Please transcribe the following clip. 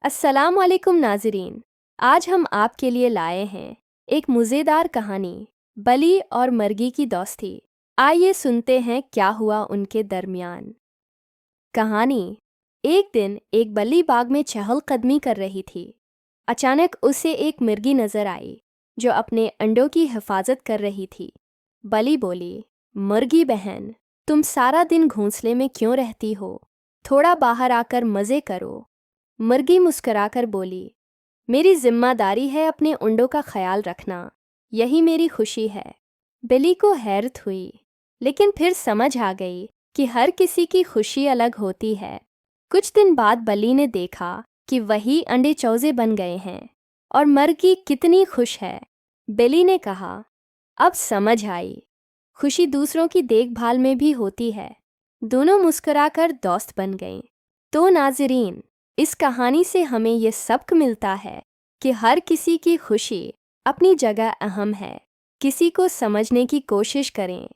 अस्सलाम वालेकुम नाज़रीन। आज हम आपके लिए लाए हैं एक मज़ेदार कहानी, बली और मर्गी की दोस्ती। आइए सुनते हैं क्या हुआ उनके दरमियान। कहानी। एक दिन एक बली बाग में चहलकदमी कर रही थी। अचानक उसे एक मिर्गी नज़र आई जो अपने अंडों की हिफाजत कर रही थी। बली बोली, मुर्गी बहन, तुम सारा दिन घोंसले में क्यों रहती हो? थोड़ा बाहर आकर मज़े करो। मुर्गी मुस्कुराकर बोली, मेरी जिम्मेदारी है अपने अंडों का ख्याल रखना, यही मेरी खुशी है। बिल्ली को हैरत हुई, लेकिन फिर समझ आ गई कि हर किसी की खुशी अलग होती है। कुछ दिन बाद बिल्ली ने देखा कि वही अंडे चौजे बन गए हैं और मुर्गी कितनी खुश है। बिल्ली ने कहा, अब समझ आई, खुशी दूसरों की देखभाल में भी होती है। दोनों मुस्कुराकर दोस्त बन गईं। तो नाज़रीन, इस कहानी से हमें ये सबक मिलता है कि हर किसी की खुशी अपनी जगह अहम है। किसी को समझने की कोशिश करें